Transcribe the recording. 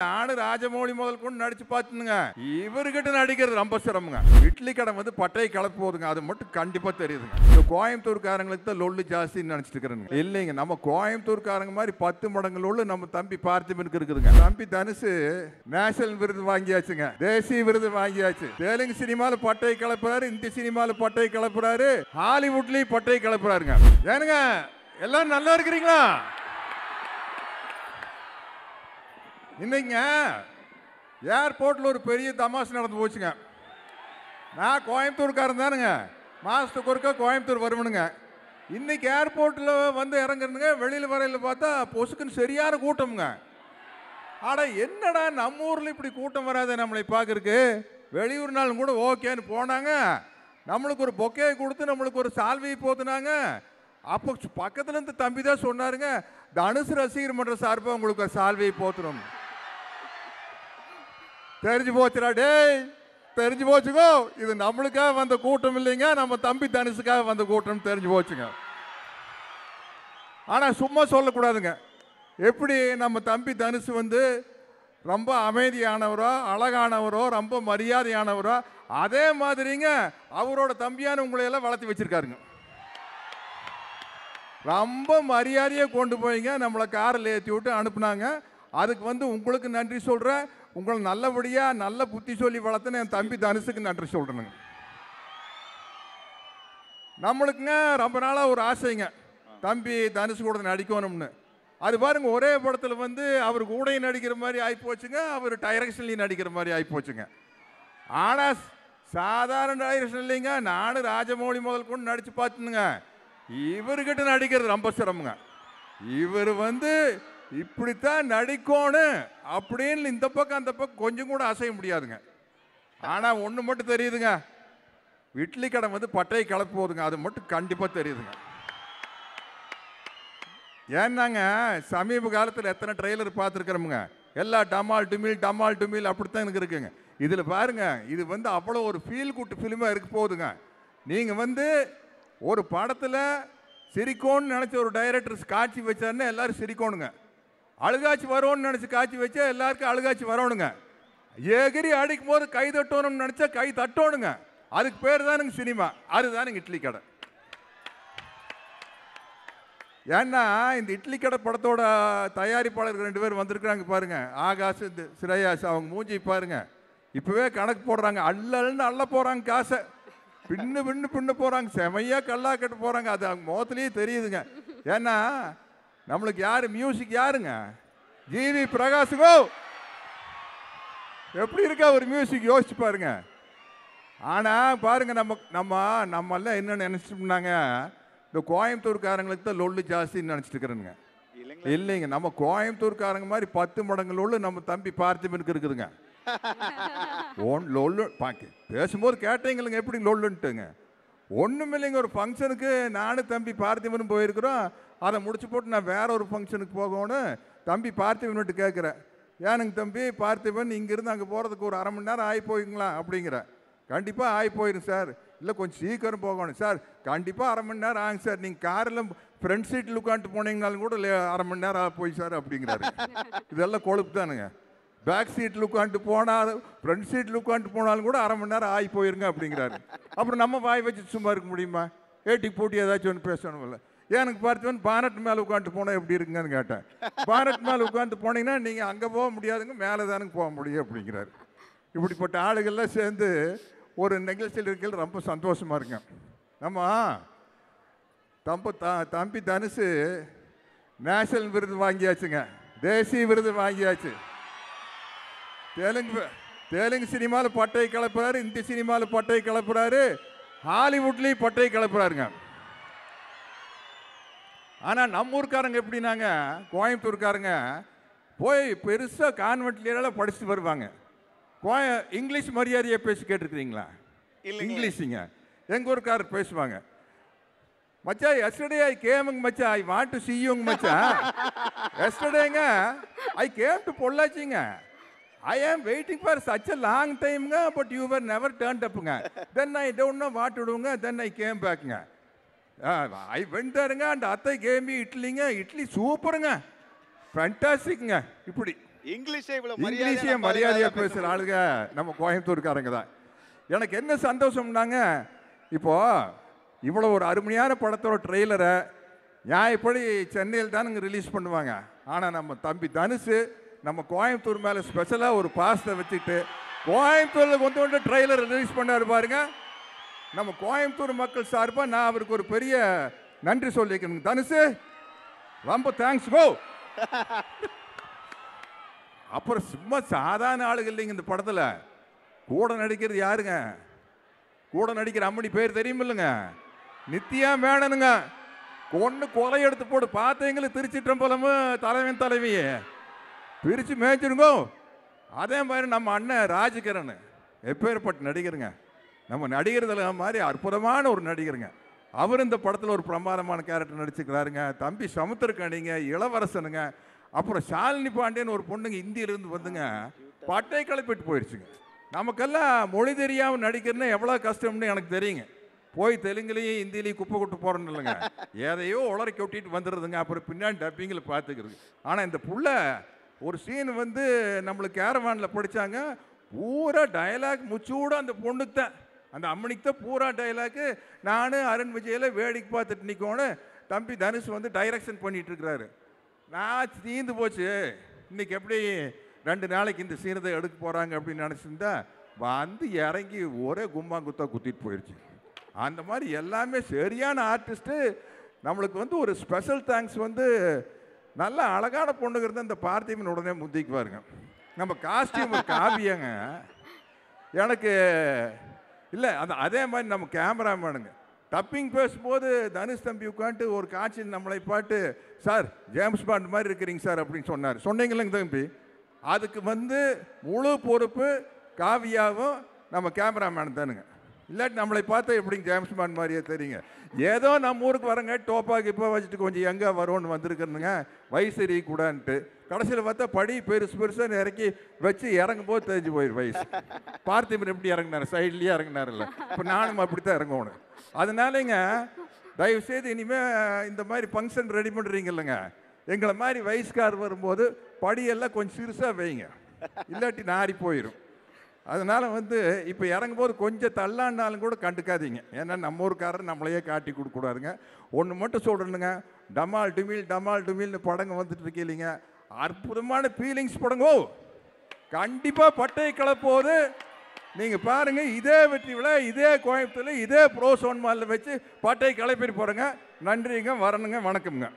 நானு ராஜமௌழி முதல் கொண்டு நடிச்சு பார்த்துங்க. இவர்கிட்ட நடிக்கிறது ரொம்ப சிரமங்க. இட்லி கடை வந்து பட்டையை கலப்பு போதுங்க. அது மட்டும் கண்டிப்பா தெரியுதுங்க. இந்த கோயம்புத்தூர்காரங்களுக்கு தான் லொல்லு ஜாஸ்தின்னு நினைச்சிட்டு இருக்கிறேங்க. இல்லைங்க, நம்ம கோயம்புத்தூர்காரங்க மாதிரி 10 மடங்கு லொல்லு நம்ம தம்பி பார்த்திபனுக்கு இருக்குதுங்க. தம்பி தனுசு நேஷனல் விருது வாங்கியாச்சுங்க, தேசிய விருது வாங்கியாச்சு. தெலுங்கு சினிமால பட்டையை கலப்புறாரு, இந்தி சினிமால பட்டையை கலப்புறாரு, ஹாலிவுட்லயும் பட்டையை கலப்புறாருங்க. ஏனுங்க எல்லாரும் நல்லா இருக்கிறீங்களா? இன்னைங்க ஏர்போர்ட்டில் ஒரு பெரிய தமாஷ் நடந்து போச்சுங்க. நான் கோயம்புத்தூர்காரன் தானுங்க, மாதத்துக்கு ஒருக்கா கோயம்புத்தூர் வருவனுங்க. இன்னைக்கு ஏர்போர்ட்டில் வந்து இறங்குறதுங்க, வெளியில் வரையில் பார்த்தா பொசுக்குன்னு சரியான கூட்டமுங்க. ஆனால் என்னடா நம்ம ஊரில் இப்படி கூட்டம் வராது நம்மளை பார்க்கறதுக்கு. வெளியூர் நாளும் கூட ஓகேன்னு போனாங்க, நம்மளுக்கு ஒரு பொக்கையை கொடுத்து நம்மளுக்கு ஒரு சால்வையை போத்துனாங்க. அப்போ பக்கத்துல இருந்து தம்பி தான் சொன்னாருங்க, தனுசு ரசிகர் மன்ற சார்பாக உங்களுக்கு ஒரு சால்வையை போத்துறோம். தெரிஞ்சு போச்சுடா டேய், தெரிஞ்சு போச்சுக்கோ, இது நம்மளுக்காக வந்த கூட்டம் இல்லைங்க, நம்ம தம்பி தனுசுக்காக வந்த கூட்டம் தெரிஞ்சு போச்சுங்க. ஆனால் சும்மா சொல்லக்கூடாதுங்க. எப்படி நம்ம தம்பி தனுசு வந்து ரொம்ப அமைதியானவரோ அழகானவரோ ரொம்ப மரியாதையானவரோ, அதே மாதிரிங்க அவரோட தம்பியான உங்களையெல்லாம் வளர்த்தி வச்சிருக்காருங்க. ரொம்ப மரியாதையை கொண்டு போய்ங்க நம்மளை காரில் ஏற்றி விட்டு அனுப்புனாங்க. அதுக்கு வந்து உங்களுக்கு நன்றி சொல்கிறேன். உங்களை நல்லபடியாக நல்ல புத்தி சொல்லி வளர்த்துன்னு என் தம்பி தனுசுக்கு நன்றி சொல்கிறேனுங்க. நம்மளுக்குங்க ரொம்ப நாளாக ஒரு ஆசைங்க, தம்பி தனுசு கூட நடிக்கணும்னு. அது பாருங்க, ஒரே படத்தில் வந்து அவர் கூடையும் நடிக்கிற மாதிரி ஆகிப்போச்சுங்க, அவர் டைரக்ஷன்லையும் நடிக்கிற மாதிரி ஆகிப்போச்சுங்க. ஆனால் சாதாரண டைரக்ஷன் இல்லைங்க, நானும் ராஜமௌழி முதல் கொண்டு நடித்து பார்த்துங்க. இவர்கிட்ட நடிக்கிறது ரொம்ப சிரமங்க. இவர் வந்து இப்படித்தான் நடிக்கணும் அப்படின்னு இந்த பக்கம் அந்த பக்கம் கொஞ்சம் கூட அசைய முடியாதுங்க. ஆனால் ஒன்று மட்டும் தெரியுதுங்க, இட்லி கடை வந்து பட்டையை கலப்பு போதுங்க. அது மட்டும் கண்டிப்பாக தெரியுதுங்க. ஏன்னாங்க சமீப காலத்தில் எத்தனை ட்ரெய்லர் பார்த்துருக்குறோமுங்க, எல்லா டமால் டுமில் டமால் டுமில் அப்படித்தான் எனக்கு இருக்குங்க. இதில் பாருங்க, இது வந்து அவ்வளோ ஒரு ஃபீல் குட் ஃபிலிமாக இருக்க போகுதுங்க. நீங்கள் வந்து ஒரு படத்தில் சிரிக்கோன்னு நினச்ச ஒரு டைரக்டர் காட்சி வச்சாருன்னா எல்லாரும் சிரிக்கணுங்க. அழுகாட்சி வரோன்னு நினச்சி காட்சி வச்சா எல்லாருக்கும் அழுகாட்சி வரணுங்க. எகிரி அடிக்கும் போது கை தட்டணும்னு நினச்சா கை தட்டணுங்க. அதுக்கு பேர் தானுங்க சினிமா, அதுதானுங்க இட்லி கடை. ஏன்னா இந்த இட்லி கடை படத்தோட தயாரிப்பாளர்கள் 2 பேர் வந்திருக்கிறாங்க பாருங்க, ஆகாஷ் ஸ்ரேயாஸ். அவங்க மூஞ்சி பாருங்க, இப்போவே கணக்கு போடுறாங்க, அள்ளன்னு அள்ள போகிறாங்க காசை, பின்னு பின்னு பின்ன போகிறாங்க, செமையாக கல்லா கட்டு போகிறாங்க. அது அவங்க முகத்துலேயே தெரியுதுங்க. ஏன்னா நம்மளுக்கு யார் மியூசிக் யாருங்க, ஜிவி பிரகாஷுகோ. எப்படி இருக்கா ஒரு மியூசிக் யோசிச்சு பாருங்க. ஆனால் பாருங்க, நம்மெல்லாம் என்ன நினச்சிட்டோம்னாங்க, இந்த கோயம்புத்தூர்காரங்களுக்கு தான் லொல்லு ஜாஸ்தின்னு நினச்சிட்டு இருக்கிறேங்க. இல்லைங்க, நம்ம கோயம்புத்தூர்காரங்க மாதிரி 10 மடங்கு லொல்லு நம்ம தம்பி பார்த்திபனுக்கு இருக்குதுங்க. லொல்லு பேசும்போது கேட்டீங்களுங்க எப்படி லொல்லுன்ட்டுங்க. ஒன்றும் இல்லைங்க, ஒரு ஃபங்க்ஷனுக்கு நானும் தம்பி பார்த்திபனும் போயிருக்கிறோம். அதை முடிச்சு போட்டு நான் வேற ஒரு ஃபங்க்ஷனுக்கு போகணும். தம்பி பார்த்திபன்ட்டு கேட்குறேன், ஏனுங்க தம்பி பார்த்திபன் இங்கேருந்து அங்கே போகிறதுக்கு ஒரு 1/2 மணி நேரம் ஆகி போய்ங்களா அப்படிங்கிற. கண்டிப்பாக ஆகி போயிடும் சார். இல்லை கொஞ்சம் சீக்கிரம் போகணும் சார். கண்டிப்பாக 1/2 மணி நேரம் ஆகும் சார். நீங்கள் காரில் ஃப்ரண்ட் சீட்டில் உட்காந்துட்டு போனீங்கனாலும் கூட 1/2 மணி நேரம் ஆக போய் சார் அப்படிங்கிறாரு. இதெல்லாம் கொழுப்பு தானுங்க. பேக் சீட்டில் உட்காந்துட்டு போனால் ஃப்ரண்ட் சீட்டில் உட்காந்துட்டு போனாலும் கூட 1/2 மணி நேரம் ஆகி போயிருங்க அப்படிங்கிறாரு. அப்புறம் நம்ம வாய் வச்சு சும்மா இருக்க முடியுமா? ஏட்டி போட்டி ஏதாச்சும் ஒன்று பேசணும் இல்லை. எனக்கு பார்த்தவன் பானட் மேலே உட்காந்துட்டு போனால் எப்படி இருக்குங்கன்னு கேட்டேன். பானட் மேலே உட்காந்துட்டு போனீங்கன்னா நீங்கள் அங்கே போக முடியாதுங்க, மேலே தானுங்க போக முடியும் அப்படிங்கிறாரு. இப்படிப்பட்ட ஆளுகள்லாம் சேர்ந்து ஒரு நிகழ்ச்சியில் இருக்கிறது ரொம்ப சந்தோஷமாக இருக்குங்க. நம்ம தம்பி தனுசு நேஷனல் விருது வாங்கியாச்சுங்க, தேசிய விருது வாங்கியாச்சு. தெலுங்கு சினிமாவில் பட்டையை கலப்புறாரு, இந்தி சினிமாவில் பட்டையை கலப்புறாரு, ஹாலிவுட்லேயும் பட்டையை கலப்புறாருங்க. ஆனால் நம்ம ஊருக்காரங்க எப்படின்னாங்க, கோயம்புத்தூர்காரங்க போய் பெருசாக கான்வென்ட்லாம் படிச்சுட்டு வருவாங்க. இங்கிலீஷ் மரியாதையை பேசி கேட்டுருக்கிறீங்களா? இங்கிலீஷுங்க எங்கள் ஊருக்காரர் பேசுவாங்க. மச்சான் எஸ்டர்டே ஐ கேமுங்க மச்சான், ஐ வாண்ட் டு see youங்க மச்சான். எஸ்டர்டேங்க ஐ கேம் டு பொள்ளாச்சிங்க. I am waiting for such a long time, but you were never turned up. Then I don't know what to do. Then I came back. I went there and Attai gave me Italy. Italy super. Fantastic. இங்கிலீஷே மரியாதையா பேசுற ஆளுங்க நம்ம கோயம்புத்தூர்காரங்க தான். எனக்கு என்ன சந்தோஷம்னாங்க, இப்போ இவ்வளோ ஒரு அருமையான படத்தோட ட்ரெய்லரை நியாயப்படி சென்னையில் தானுங்க ரிலீஸ் பண்ணுவாங்க. ஆனால் நம்ம தம்பி தனுஷு நம்ம கோயம்புத்தூர் மேலே ஸ்பெஷலாக ஒரு பாசத்தை வச்சுட்டு கோயம்புத்தூரில் கொண்டு ட்ரெய்லர் ரிலீஸ் பண்ணாரு பாருங்க. நம்ம கோயம்புத்தூர் மக்கள் சார்பாக நான் அவருக்கு ஒரு பெரிய நன்றி சொல்லிக்கிறேன். தனுஷு ரொம்ப தேங்க்ஸ் கோ. அப்புறம் சும்மா சாதாரண ஆளுகள் இல்லைங்க இந்த படத்தில். கூட நடிக்கிறது யாருங்க? கூட நடிக்கிற அம்மணி பேர் தெரியும் இல்லைங்க, நித்யா மேனனுங்க. கொண்டு கொலை எடுத்து போட்டு பார்த்தவங்களும் திருச்சிற்றம்பலமும் தலைவன் தலைவியே பிரித்து மேய்ச்சிருங்கோ. அதே மாதிரி நம்ம அண்ணன் ராஜகிரண் எப்பேற்பட்ட நடிகருங்க. நம்ம நடிகர்ல மாதிரி அற்புதமான ஒரு நடிகருங்க. அவர் இந்த படத்தில் ஒரு பிரமாதமான கேரக்டர் நடிச்சுக்கிறாருங்க. தம்பி சமுத்திரக்கணிங்க, இளவரசனுங்க. அப்புறம் ஷாலினி பாண்டியன் ஒரு பொண்ணுங்க இந்தியிலிருந்து வந்துங்க பட்டை கிளப்பிட்டு போயிடுச்சுங்க. நமக்கெல்லாம் மொழி தெரியாமல் நடிக்கிறதுன்னா எவ்வளோ கஷ்டம்னு எனக்கு தெரியுங்க. போய் தெலுங்குலேயும் ஹிந்திலையும் குப்பை கொட்டு போகிறோன்னு இல்லைங்க, எதையோ உளறி கொட்டிட்டு வந்துடுறதுங்க. அப்புறம் பின்னாடி டப்பிங்கில் பார்த்துக்கிறது. ஆனால் இந்த புள்ள ஒரு சீன் வந்து நம்மளுக்கு கேரவானில் படித்தாங்க, பூரா டயலாக் முச்சூட அந்த பொண்ணுக்கு தான், அந்த அம்மனிக்கு தான் பூரா டயலாக்கு. நான் அருண் விஜயில் வேடிக்கை பார்த்துட்டு நிற்கோன்னு தம்பி தனுஷ் வந்து டைரக்ஷன் பண்ணிகிட்டு இருக்கிறாரு. நான் தீர்ந்து போச்சு, இன்றைக்கி எப்படி 2 நாளைக்கு இந்த சீனத்தை எடுக்க போகிறாங்க அப்படின்னு நினச்சிருந்தா வந்து இறங்கி ஒரே கும்பாங்குத்தா குத்திட்டு போயிடுச்சு. அந்த மாதிரி எல்லாமே சரியான ஆர்டிஸ்ட்டு. நம்மளுக்கு வந்து ஒரு ஸ்பெஷல் தேங்க்ஸ் வந்து நல்ல அழகான பொண்ணுங்கிறது அந்த பார்த்திபன் உடனே முந்திக்குவாருங்க. நம்ம காஸ்டியூம் காவியங்க எனக்கு இல்லை, அதே மாதிரி நம்ம கேமராமேனுங்க டப்பிங் பேசும்போது தனுஷ் தம்பி உட்காந்துட்டு ஒரு காட்சியில் நம்மளை பாட்டு, சார் ஜேம்ஸ் பாண்ட் மாதிரி இருக்கிறீங்க சார் அப்படின்னு சொன்னார். சொன்னீங்களேங்க தம்பி, அதுக்கு வந்து முழு பொறுப்பு காவியாவும் நம்ம கேமராமேன் தானுங்க. இல்லாட்டி நம்மளை பார்த்தா எப்படிங்க ஜேம்ஸ் பாண்ட் மாதிரியே தெரியுங்க. ஏதோ நம்ம ஊருக்கு வரங்க டோப்பா கிப்பா வச்சுட்டு கொஞ்சம் எங்கே வரோன்னு வந்திருக்கிறதுங்க, வயசு எறியக்கூடான்ட்டு. கடைசியில் பார்த்தா படி பெருசாக இறக்கி வச்சு இறங்கும் போது தெரிஞ்சு போயிடும் வயசு. பார்த்திபன் எப்படி இறங்கினார், சைட்லேயே இறங்கினார்ல. இப்போ நானும் அப்படி தான் இறங்கணும். அதனாலங்க தயவுசெய்து இனிமேல் இந்த மாதிரி ஃபங்க்ஷன் ரெடி பண்ணுறீங்க இல்லைங்க, எங்களை மாதிரி வயசுக்கார் வரும்போது படியெல்லாம் கொஞ்சம் சிறுசாக வைங்க, இல்லாட்டி நாரி போயிடும். அதனால் வந்து இப்போ இறங்கும்போது கொஞ்சம் தள்ளாண்டாலும் கூட கண்டுக்காதீங்க. ஏன்னா நம்ம ஊருக்காரர் நம்மளையே காட்டி கொடுக்கூடாதுங்க. ஒன்று மட்டும் சொல்கிறேனுங்க, டமால் டுமில்னு படங்க வந்துட்டு இருக்கீங்க, அற்புதமான ஃபீலிங்ஸ் படங்கோ. கண்டிப்பாக பட்டை கிளப்போது. நீங்கள் பாருங்கள், இதே வெற்றி விழா இதே கோயம்புத்தூரில் இதே ப்ரோசோன் மாலில் வச்சு பட்டை கிளப்பிட்டு போகிறேங்க. நன்றிங்க, வரணுங்க, வணக்கம்ங்க.